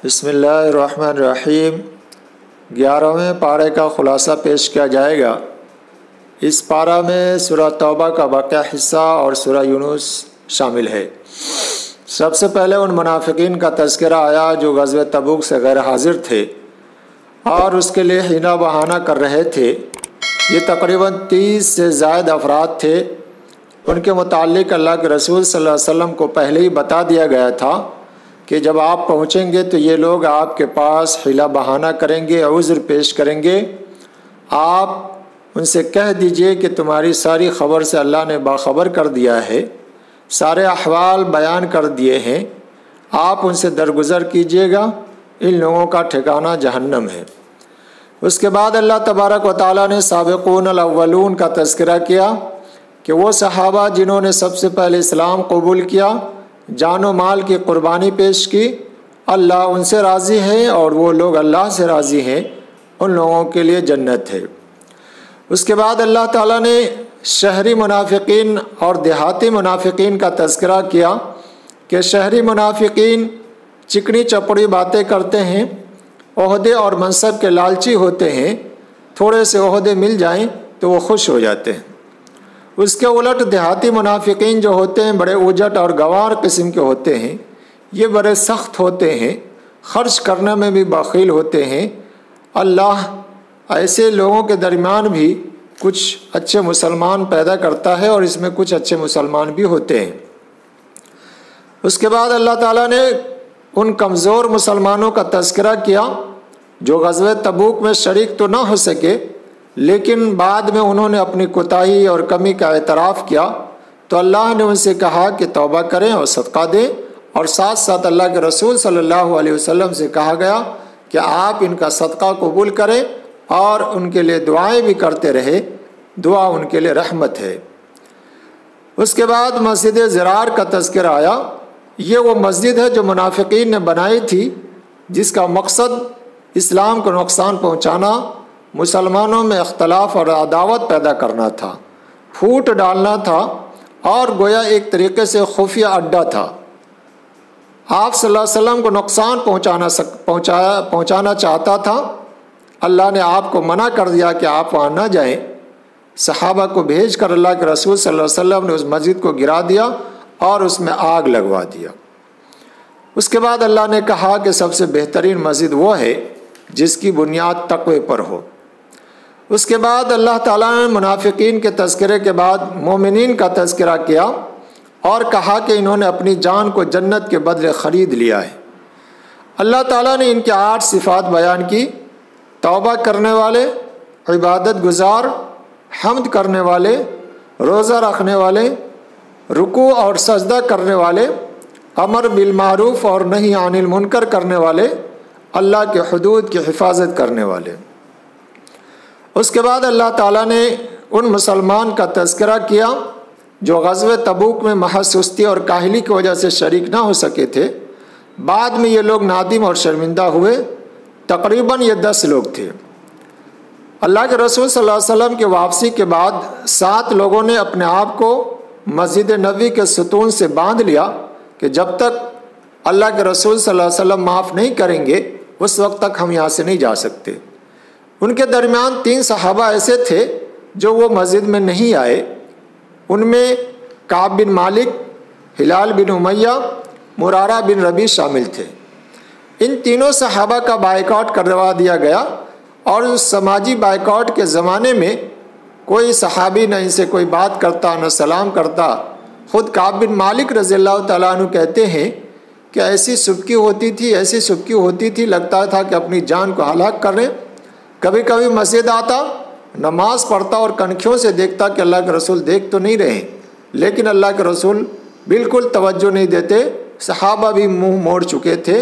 بسم اللہ الرحمن الرحیم 11ویں پارے کا خلاصہ پیش کیا جائے گا۔ اس پارہ میں سورہ توبہ کا باقی حصہ اور سورہ یونس شامل ہے۔ سب سے پہلے ان منافقین کا تذکرہ آیا جو غزوہ تبوک سے غیر حاضر تھے اور اس کے لیے حیلہ بہانہ کر رہے تھے۔ یہ تقریباً 30 سے زائد افراد تھے۔ ان کے متعلق اللہ کے رسول صلی اللہ علیہ وسلم کو پہلے ہی بتا دیا گیا تھا کہ جب آپ پہنچیں گے تو یہ لوگ آپ کے پاس حیلہ بہانہ کریں گے، عذر پیش کریں گے۔ آپ ان سے کہہ دیجئے کہ تمہاری ساری خبر سے اللہ نے باخبر کر دیا ہے، سارے احوال بیان کر دیے ہیں، آپ ان سے درگزر کیجئے گا، ان لوگوں کا ٹھکانہ جہنم ہے۔ اس کے بعد اللہ تبارک و تعالیٰ نے سابقون الاولون کا تذکرہ کیا کہ وہ صحابہ جنہوں نے سب سے پہلے اسلام قبول کیا، جان و مال کی قربانی پیش کی، اللہ ان سے راضی ہے اور وہ لوگ اللہ سے راضی ہیں، ان لوگوں کے لیے جنت ہے۔ اس کے بعد اللہ تعالیٰ نے شہری منافقین اور دیہاتی منافقین کا تذکرہ کیا کہ شہری منافقین چکنی چپڑی باتیں کرتے ہیں، عہدے اور منصب کے لالچی ہوتے ہیں، تھوڑے سے عہدے مل جائیں تو وہ خوش ہو جاتے ہیں۔ اس کے الٹ دیہاتی منافقین جو ہوتے ہیں بڑے اجٹ اور گوار قسم کے ہوتے ہیں، یہ بڑے سخت ہوتے ہیں، خرچ کرنے میں بھی بخیل ہوتے ہیں۔ اللہ ایسے لوگوں کے درمیان بھی کچھ اچھے مسلمان پیدا کرتا ہے اور اس میں کچھ اچھے مسلمان بھی ہوتے ہیں۔ اس کے بعد اللہ تعالیٰ نے ان کمزور مسلمانوں کا تذکرہ کیا جو غزوہ تبوک میں شریک تو نہ ہو سکے، لیکن بعد میں انہوں نے اپنی کوتاہی اور کمی کا اعتراف کیا تو اللہ نے ان سے کہا کہ توبہ کریں اور صدقہ دیں، اور ساتھ ساتھ اللہ کے رسول صلی اللہ علیہ وسلم سے کہا گیا کہ آپ ان کا صدقہ قبول کریں اور ان کے لیے دعائیں بھی کرتے رہے، دعا ان کے لیے رحمت ہے۔ اس کے بعد مسجد ضرار کا تذکرہ آیا۔ یہ وہ مسجد ہے جو منافقین نے بنائی تھی، جس کا مقصد اسلام کو نقصان پہنچانا، مسلمانوں میں اختلاف اور عداوت پیدا کرنا تھا، پھوٹ ڈالنا تھا، اور گویا ایک طریقے سے خفیہ اڈہ تھا۔ آپ صلی اللہ علیہ وسلم کو نقصان پہنچانا چاہتا تھا۔ اللہ نے آپ کو منع کر دیا کہ آپ وہاں نہ جائیں۔ صحابہ کو بھیج کر اللہ کے رسول صلی اللہ علیہ وسلم نے اس مسجد کو گرا دیا اور اس میں آگ لگوا دیا۔ اس کے بعد اللہ نے کہا کہ سب سے بہترین مسجد وہ ہے جس کی بنیاد تقوی پر ہو۔ اس کے بعد اللہ تعالیٰ نے منافقین کے تذکرے کے بعد مومنین کا تذکرہ کیا اور کہا کہ انہوں نے اپنی جان کو جنت کے بدلے خرید لیا ہے۔ اللہ تعالیٰ نے ان کے 8 صفات بیان کی: توبہ کرنے والے، عبادت گزار، حمد کرنے والے، روزہ رکھنے والے، رکوع اور سجدہ کرنے والے، امر بالمعروف اور نہی عن المنکر کرنے والے، اللہ کے حدود کی حفاظت کرنے والے۔ اس کے بعد اللہ تعالیٰ نے ان مسلمان کا تذکرہ کیا جو غزوہ تبوک میں محض سستی اور کاہلی کی وجہ سے شریک نہ ہو سکے تھے۔ بعد میں یہ لوگ نادم اور شرمندہ ہوئے۔ تقریباً یہ 10 لوگ تھے۔ اللہ کے رسول صلی اللہ علیہ وسلم کی واپسی کے بعد 7 لوگوں نے اپنے آپ کو مسجد نبوی کے ستون سے باندھ لیا کہ جب تک اللہ کے رسول صلی اللہ علیہ وسلم معاف نہیں کریں گے اس وقت تک ہم یہاں سے نہیں جا سکتے۔ ان کے درمیان 3 صحابہ ایسے تھے جو وہ مسجد میں نہیں آئے۔ ان میں کعب بن مالک، ہلال بن امیہ، مرارہ بن ربیع شامل تھے۔ ان تینوں صحابہ کا بائیکاٹ کروا دیا گیا، اور اس سماجی بائیکاٹ کے زمانے میں کوئی صحابی نہ ان سے کوئی بات کرتا نہ سلام کرتا۔ خود کعب بن مالک رضی اللہ تعالیٰ عنہ کہتے ہیں کہ ایسی سبکی ہوتی تھی لگتا تھا کہ اپنی جان کو ہلاک کر رہے۔ کبھی کبھی مسجد آتا، نماز پڑھتا اور کنکھیوں سے دیکھتا کہ اللہ کے رسول دیکھ تو نہیں رہے، لیکن اللہ کے رسول بالکل توجہ نہیں دیتے، صحابہ بھی منہ موڑ چکے تھے۔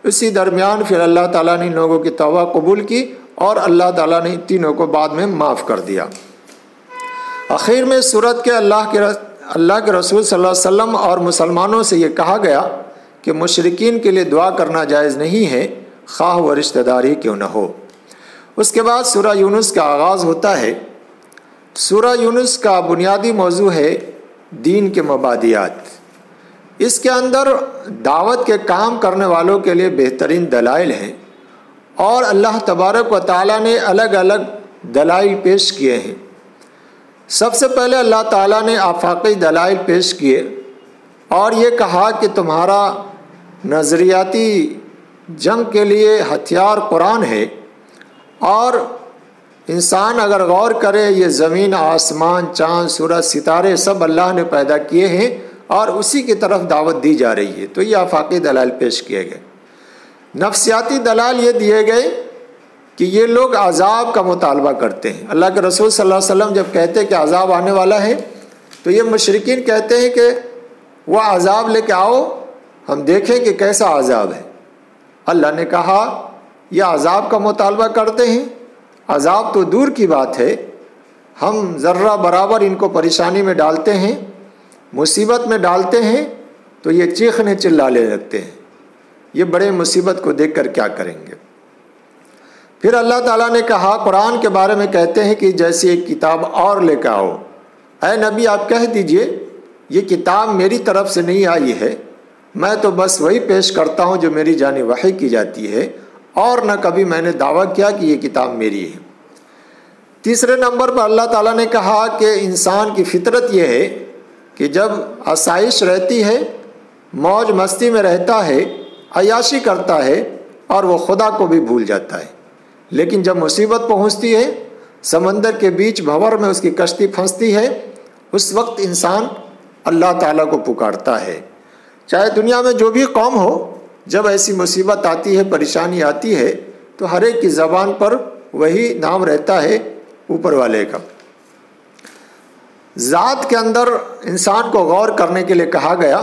اسی درمیان پھر اللہ تعالیٰ نے ان لوگوں کی توبہ قبول کی اور اللہ تعالیٰ نے تینوں کو بعد میں معاف کر دیا۔ آخر میں صورت کے اللہ کے رسول صلی اللہ علیہ وسلم اور مسلمانوں سے یہ کہا گیا کہ مشرکین کے لیے دعا کرنا جائز نہیں ہے، خواہ و رشتہ داری کیوں نہ ہو۔ اس کے بعد سورہ یونس کا آغاز ہوتا ہے۔ سورہ یونس کا بنیادی موضوع ہے دین کے مبادیات۔ اس کے اندر دعوت کے کام کرنے والوں کے لیے بہترین دلائل ہیں، اور اللہ تبارک و تعالیٰ نے الگ الگ دلائل پیش کیے ہیں۔ سب سے پہلے اللہ تعالیٰ نے آفاقی دلائل پیش کیے اور یہ کہا کہ تمہارا نظریاتی جنگ کے لیے ہتھیار قرآن ہے، اور انسان اگر غور کرے یہ زمین، آسمان، چاند، سورج، ستارے سب اللہ نے پیدا کیے ہیں اور اسی کی طرف دعوت دی جا رہی ہے، تو یہ آفاقی دلائل پیش کیے گئے۔ نفسیاتی دلائل یہ دیے گئے کہ یہ لوگ عذاب کا مطالبہ کرتے ہیں۔ اللہ کے رسول صلی اللہ علیہ وسلم جب کہتے ہیں کہ عذاب آنے والا ہے تو یہ مشرکین کہتے ہیں کہ وہ عذاب لے کے آؤ، ہم دیکھیں کہ کیسا عذاب ہے۔ اللہ نے کہا یہ عذاب کا مطالبہ کرتے ہیں، عذاب تو دور کی بات ہے، ہم ذرہ برابر ان کو پریشانی میں ڈالتے ہیں، مصیبت میں ڈالتے ہیں تو یہ چیخنے چلانے لگتے ہیں، یہ بڑے مصیبت کو دیکھ کر کیا کریں گے۔ پھر اللہ تعالیٰ نے کہا قرآن کے بارے میں کہتے ہیں کہ جیسی ایک کتاب اور لے کے آؤ، اے نبی آپ کہہ دیجئے یہ کتاب میری طرف سے نہیں آئی ہے، میں تو بس وہی پیش کرتا ہوں جو میری جانب وحی کی جاتی ہے، اور نہ کبھی میں نے دعویٰ کیا کہ یہ کتاب میری ہے۔ تیسرے نمبر پر اللہ تعالیٰ نے کہا کہ انسان کی فطرت یہ ہے کہ جب آسائش رہتی ہے، موج مستی میں رہتا ہے، عیاشی کرتا ہے اور وہ خدا کو بھی بھول جاتا ہے، لیکن جب مصیبت پہنچتی ہے، سمندر کے بیچ بھنور میں اس کی کشتی پھنستی ہے، اس وقت انسان اللہ تعالیٰ کو پکارتا ہے۔ چاہے دنیا میں جو بھی قوم ہو، جب ایسی مصیبت آتی ہے، پریشانی آتی ہے، تو ہر ایک کی زبان پر وہی نام رہتا ہے اوپر والے کا۔ ذات کے اندر انسان کو غور کرنے کے لیے کہا گیا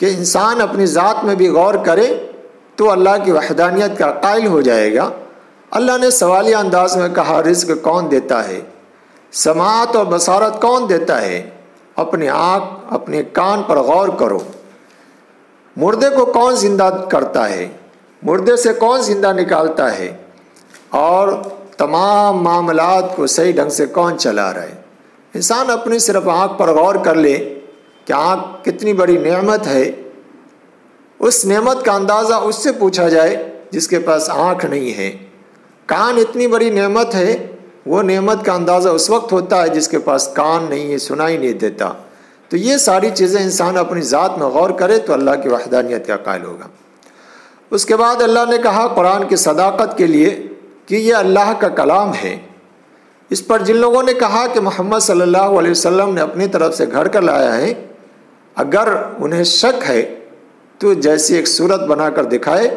کہ انسان اپنی ذات میں بھی غور کرے تو اللہ کی وحدانیت کا قائل ہو جائے گا۔ اللہ نے سوالیہ انداز میں کہا رزق کون دیتا ہے، سماعت اور بصارت کون دیتا ہے، اپنے آنکھ اپنے کان پر غور کرو۔ مردے کو کون زندہ کرتا ہے، مردے سے کون زندہ نکالتا ہے، اور تمام معاملات کو صحیح ڈھنگ سے کون چلا رہا ہے۔ انسان اپنی صرف آنکھ پر غور کر لے کہ آنکھ کتنی بڑی نعمت ہے، اس نعمت کا اندازہ اس سے پوچھا جائے جس کے پاس آنکھ نہیں ہے۔ کان اتنی بڑی نعمت ہے، وہ نعمت کا اندازہ اس وقت ہوتا ہے جس کے پاس کان نہیں ہے، سنائی نہیں دیتا۔ تو یہ ساری چیزیں انسان اپنی ذات میں غور کرے تو اللہ کی وحدانیت کا قائل ہوگا۔ اس کے بعد اللہ نے کہا قرآن کی صداقت کے لیے کہ یہ اللہ کا کلام ہے۔ اس پر جن لوگوں نے کہا کہ محمد صلی اللہ علیہ وسلم نے اپنی طرف سے گھڑ کر لایا ہے، اگر انہیں شک ہے تو جیسی ایک صورت بنا کر دکھائے۔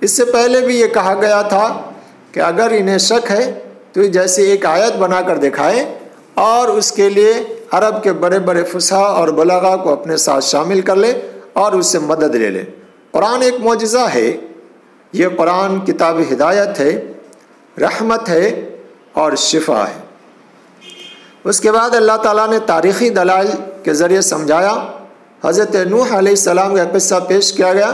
اس سے پہلے بھی یہ کہا گیا تھا کہ اگر انہیں شک ہے تو جیسے ایک آیت بنا کر دکھائے، اور اس کے لیے عرب کے بڑے بڑے فصحاء اور بلغاء کو اپنے ساتھ شامل کر لے اور اس سے مدد لے لے۔ قرآن ایک معجزہ ہے، یہ قرآن کتاب ہدایت ہے، رحمت ہے اور شفا ہے۔ اس کے بعد اللہ تعالیٰ نے تاریخی دلائل کے ذریعے سمجھایا۔ حضرت نوح علیہ السلام کا قصہ پیش کیا گیا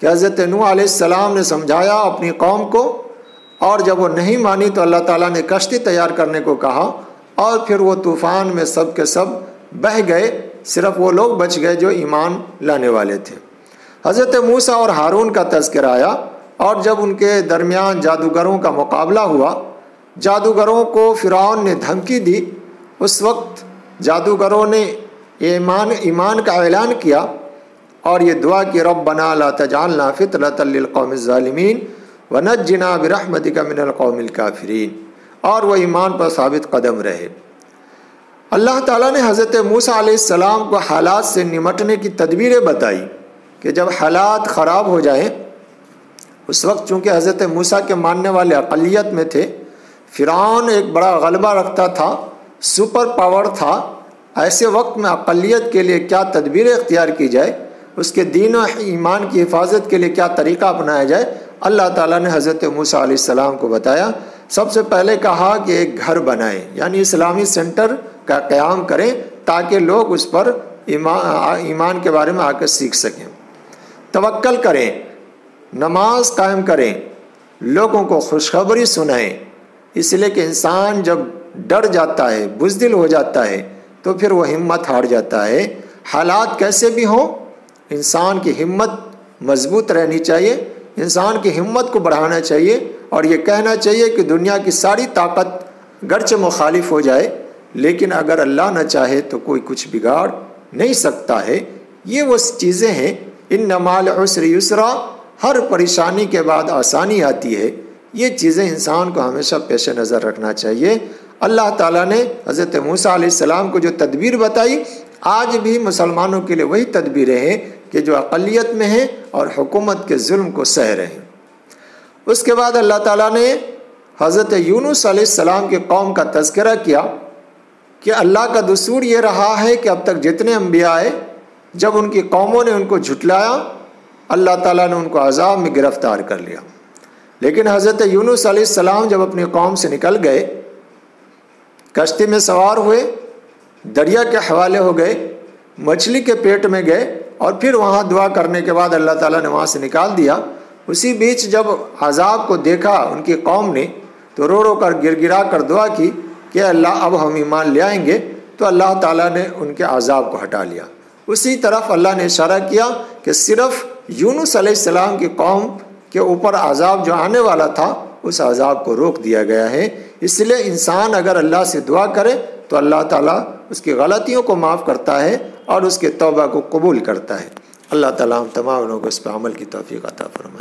کہ حضرت نوح علیہ السلام نے سمجھایا اپنی قوم کو، اور جب وہ نہیں مانی تو اللہ تعالیٰ نے کشتی تیار کرنے کو کہا، اور پھر وہ طوفان میں سب کے سب بہہ گئے، صرف وہ لوگ بچ گئے جو ایمان لانے والے تھے۔ حضرت موسیٰ اور ہارون کا تذکرہ آیا، اور جب ان کے درمیان جادوگروں کا مقابلہ ہوا، جادوگروں کو فرعون نے دھمکی دی، اس وقت جادوگروں نے ایمان کا اعلان کیا اور یہ دعا کہ ربنا لا تجعلنا فتنة للقوم الظالمین ونجنا برحمتک من القوم الکافرین، اور وہ ایمان پر ثابت قدم رہے۔ اللہ تعالیٰ نے حضرت موسیٰ علیہ السلام کو حالات سے نمٹنے کی تدبیریں بتائی کہ جب حالات خراب ہو جائیں، اس وقت چونکہ حضرت موسیٰ کے ماننے والے اقلیت میں تھے، فرعون ایک بڑا غلبہ رکھتا تھا، سپر پاور تھا، ایسے وقت میں اقلیت کے لیے کیا تدبیریں اختیار کی جائے، اس کے دین و ایمان کی حفاظت کے لیے کیا طریقہ اپنایا جائے، اللہ تعالیٰ نے حضرت موسیٰ علیہ السلام کو بتایا۔ سب سے پہلے کہا کہ ایک گھر بنائیں، یعنی اسلامی سینٹر کا قیام کریں تاکہ لوگ اس پر ایمان کے بارے میں آ کر سیکھ سکیں، توکل کریں، نماز قائم کریں، لوگوں کو خوشخبری سنائیں۔ اس لیے کہ انسان جب ڈر جاتا ہے، بزدل ہو جاتا ہے، تو پھر وہ ہمت ہار جاتا ہے۔ حالات کیسے بھی ہوں، انسان کی ہمت مضبوط رہنی چاہیے، انسان کی ہمت کو بڑھانا چاہیے اور یہ کہنا چاہیے کہ دنیا کی ساری طاقت گرچہ مخالف ہو جائے لیکن اگر اللہ نہ چاہے تو کوئی کچھ بگاڑ نہیں سکتا ہے۔ یہ وہ چیزیں ہیں، ان مع العسر یسرا، ہر پریشانی کے بعد آسانی آتی ہے، یہ چیزیں انسان کو ہمیشہ پیش نظر رکھنا چاہیے۔ اللہ تعالیٰ نے حضرت موسیٰ علیہ السلام کو جو تدبیر بتائی، آج بھی مسلمانوں کے لیے وہی تدبیریں ہیں کہ جو اقلیت میں ہیں اور حکومت کے ظلم کو سہ رہے ہیں۔ اس کے بعد اللہ تعالیٰ نے حضرت یونس علیہ السلام کے قوم کا تذکرہ کیا کہ اللہ کا دستور یہ رہا ہے کہ اب تک جتنے انبیاء آئے، جب ان کی قوموں نے ان کو جھٹلایا، اللہ تعالیٰ نے ان کو عذاب میں گرفتار کر لیا۔ لیکن حضرت یونس علیہ السلام جب اپنی قوم سے نکل گئے، کشتی میں سوار ہوئے، دریا کے حوالے ہو گئے، مچھلی کے پیٹ میں گئے اور پھر وہاں دعا کرنے کے بعد اللہ تعالیٰ نے وہاں سے نکال دیا۔ اسی بیچ جب عذاب کو دیکھا ان کی قوم نے تو رو رو کر گر گرا کر دعا کی کہ اللہ اب ہم ایمان لے آئیں گے، تو اللہ تعالیٰ نے ان کے عذاب کو ہٹا لیا۔ اسی طرف اللہ نے اشارہ کیا کہ صرف یونس علیہ السلام کی قوم کے اوپر عذاب جو آنے والا تھا اس عذاب کو روک دیا گیا ہے۔ اس لیے انسان اگر اللہ سے دعا کرے تو اللہ تعالیٰ اس کی غلطیوں کو معاف کرتا ہے اور اس کے توبہ کو قبول کرتا ہے۔ اللہ تعالیٰ ہم تمام لوگوں کو اس پہ عمل کی توفیق عطا فرمائے۔